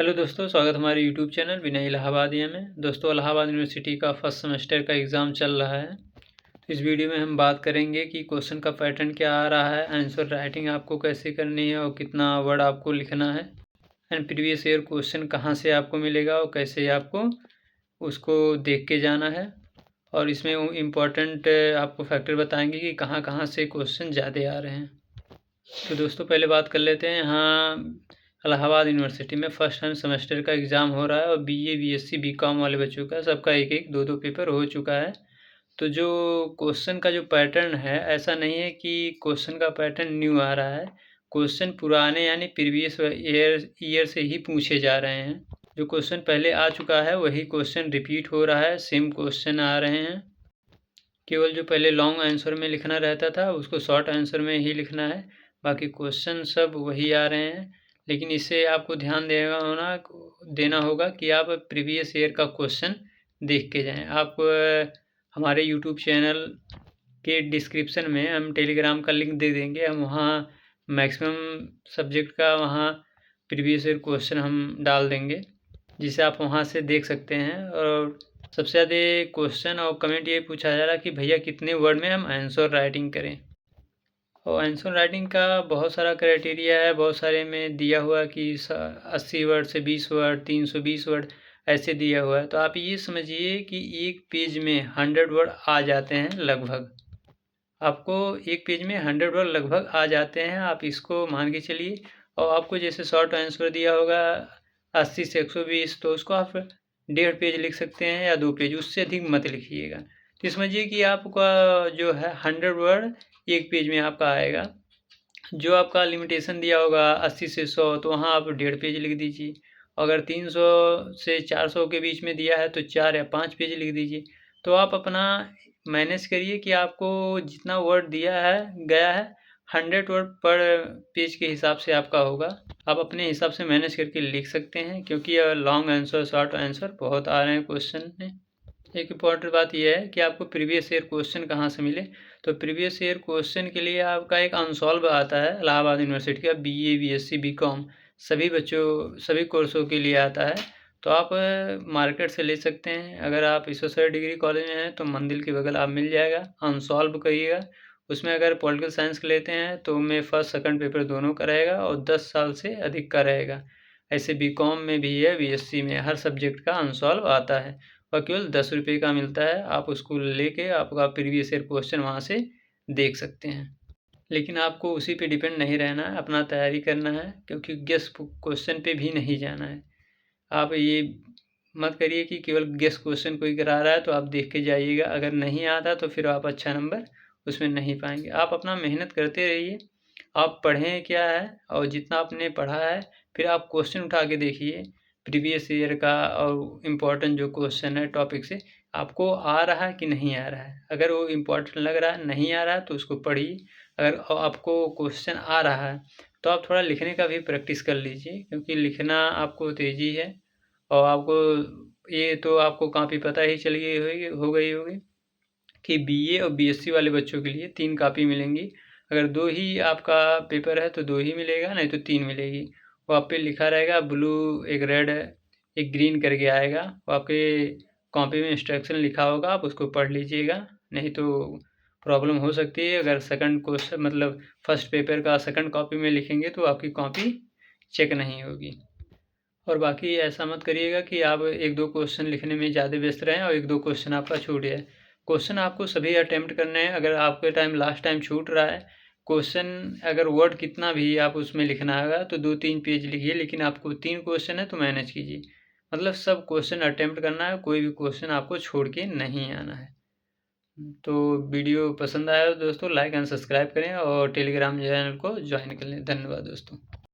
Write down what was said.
Hello दोस्तों, स्वागत है हमारे यूट्यूब चैनल विनय इलाहाबादिया में। दोस्तों, इलाहाबाद यूनिवर्सिटी का फर्स्ट सेमेस्टर का एग्ज़ाम चल रहा है। तो इस वीडियो में हम बात करेंगे कि क्वेश्चन का पैटर्न क्या आ रहा है, आंसर राइटिंग आपको कैसे करनी है और कितना वर्ड आपको लिखना है, एंड प्रीवियस ईयर क्वेश्चन कहाँ से आपको मिलेगा और कैसे आपको उसको देख के जाना है। और इसमें इम्पॉर्टेंट आपको फैक्टर बताएंगे कि कहाँ कहाँ से क्वेश्चन ज़्यादा आ रहे हैं। तो दोस्तों, पहले बात कर लेते हैं। यहाँ इलाहाबाद यूनिवर्सिटी में फर्स्ट टाइम सेमेस्टर का एग्ज़ाम हो रहा है और बीए, बीएससी, बीकॉम वाले बच्चों का सबका एक एक दो पेपर हो चुका है। तो जो क्वेश्चन का जो पैटर्न है, ऐसा नहीं है कि क्वेश्चन का पैटर्न न्यू आ रहा है। क्वेश्चन पुराने यानी प्रीवियस ईयर से ही पूछे जा रहे हैं। जो क्वेश्चन पहले आ चुका है वही क्वेश्चन रिपीट हो रहा है, सेम क्वेश्चन आ रहे हैं। केवल जो पहले लॉन्ग आंसर में लिखना रहता था उसको शॉर्ट आंसर में ही लिखना है, बाकी क्वेश्चन सब वही आ रहे हैं। लेकिन इससे आपको ध्यान देना होगा कि आप प्रीवियस ईयर का क्वेश्चन देख के जाएं। आप हमारे यूट्यूब चैनल के डिस्क्रिप्शन में हम टेलीग्राम का लिंक दे देंगे। हम वहाँ मैक्सिमम सब्जेक्ट का वहाँ प्रीवियस ईयर क्वेश्चन हम डाल देंगे, जिसे आप वहाँ से देख सकते हैं। और सबसे ज़्यादा क्वेश्चन और कमेंट ये पूछा जा रहा है कि भैया कितने वर्ड में हम आंसर राइटिंग करें। और आंसर राइटिंग का बहुत सारा क्राइटेरिया है, बहुत सारे में दिया हुआ कि 80 वर्ड से 20 वर्ड, 320 वर्ड ऐसे दिया हुआ है। तो आप ये समझिए कि एक पेज में 100 वर्ड आ जाते हैं लगभग। आपको एक पेज में 100 वर्ड लगभग आ जाते हैं, आप इसको मान के चलिए। और आपको जैसे शॉर्ट आंसर दिया होगा 80 से 120, तो उसको आप 1.5 पेज लिख सकते हैं या 2 पेज, उससे अधिक मत लिखिएगा। तो समझिए कि आपका जो है 100 वर्ड एक पेज में आपका आएगा। जो आपका लिमिटेशन दिया होगा 80 से 100, तो वहाँ आप 1.5 पेज लिख दीजिए। अगर 300 से 400 के बीच में दिया है तो 4 या 5 पेज लिख दीजिए। तो आप अपना मैनेज करिए कि आपको जितना वर्ड दिया है गया है 100 वर्ड पर पेज के हिसाब से आपका होगा। आप अपने हिसाब से मैनेज करके लिख सकते हैं, क्योंकि लॉन्ग आंसर, शॉर्ट आंसर बहुत आ रहे हैं क्वेश्चन में। एक इम्पॉर्टेंट बात यह है कि आपको प्रीवियस ईयर क्वेश्चन कहाँ से मिले। तो प्रीवियस ईयर क्वेश्चन के लिए आपका एक अनसॉल्व आता है इलाहाबाद यूनिवर्सिटी का, बीए, बीएससी, बीकॉम सभी कोर्सों के लिए आता है। तो आप मार्केट से ले सकते हैं। अगर आप ईश्वर डिग्री कॉलेज में हैं तो मंदिर के बगल आप मिल जाएगा, अनसॉल्व करिएगा। उसमें अगर पॉलिटिकल साइंस के लेते हैं तो में फर्स्ट सेकंड पेपर दोनों का रहेगा और 10 साल से अधिक का रहेगा। ऐसे बीकॉम में भी है, बीएससी में हर सब्जेक्ट का अनसॉल्व आता है और केवल 10 रुपये का मिलता है। आप उसको लेके आपका प्रीवियस ईयर क्वेश्चन वहाँ से देख सकते हैं। लेकिन आपको उसी पे डिपेंड नहीं रहना है, अपना तैयारी करना है, क्योंकि गेस क्वेश्चन पे भी नहीं जाना है। आप ये मत करिए कि केवल गेस क्वेश्चन कोई करा रहा है तो आप देख के जाइएगा। अगर नहीं आता तो फिर आप अच्छा नंबर उसमें नहीं पाएंगे। आप अपना मेहनत करते रहिए। आप पढ़ें क्या है और जितना आपने पढ़ा है फिर आप क्वेश्चन उठा के देखिए प्रीवियस ईयर का, और इम्पोर्टेंट जो क्वेश्चन है टॉपिक से आपको आ रहा है कि नहीं आ रहा है। अगर वो इम्पोर्टेंट लग रहा है, नहीं आ रहा है, तो उसको पढ़िए। अगर आपको क्वेश्चन आ रहा है तो आप थोड़ा लिखने का भी प्रैक्टिस कर लीजिए, क्योंकि लिखना आपको तेज़ी है। और आपको ये तो आपको काफ़ी पता ही चल गई होगी कि बीए और बीएससी वाले बच्चों के लिए 3 कापी मिलेंगी। अगर 2 ही आपका पेपर है तो 2 ही मिलेगा, नहीं तो 3 मिलेगी। वो आप पे लिखा रहेगा, ब्लू, एक रेड, एक ग्रीन करके आएगा। वो आपके कॉपी में इंस्ट्रक्शन लिखा होगा, आप उसको पढ़ लीजिएगा। नहीं तो प्रॉब्लम हो सकती है। अगर सेकंड क्वेश्चन मतलब फर्स्ट पेपर का सेकंड कॉपी में लिखेंगे तो आपकी कॉपी चेक नहीं होगी। और बाकी ऐसा मत करिएगा कि आप 1-2 क्वेश्चन लिखने में ज़्यादा व्यस्त रहें और 1-2 क्वेश्चन आपका छूट जाए। क्वेश्चन आपको सभी अटेम्प्ट करने हैं। अगर आपके लास्ट टाइम छूट रहा है क्वेश्चन, अगर वर्ड कितना भी आप उसमें लिखना होगा तो 2-3 पेज लिखिए, लेकिन आपको 3 क्वेश्चन है तो मैनेज कीजिए। मतलब सब क्वेश्चन अटेम्प्ट करना है, कोई भी क्वेश्चन आपको छोड़ के नहीं आना है। तो वीडियो पसंद आया तो दोस्तों लाइक एंड सब्सक्राइब करें और टेलीग्राम चैनल को ज्वाइन कर लें। धन्यवाद दोस्तों।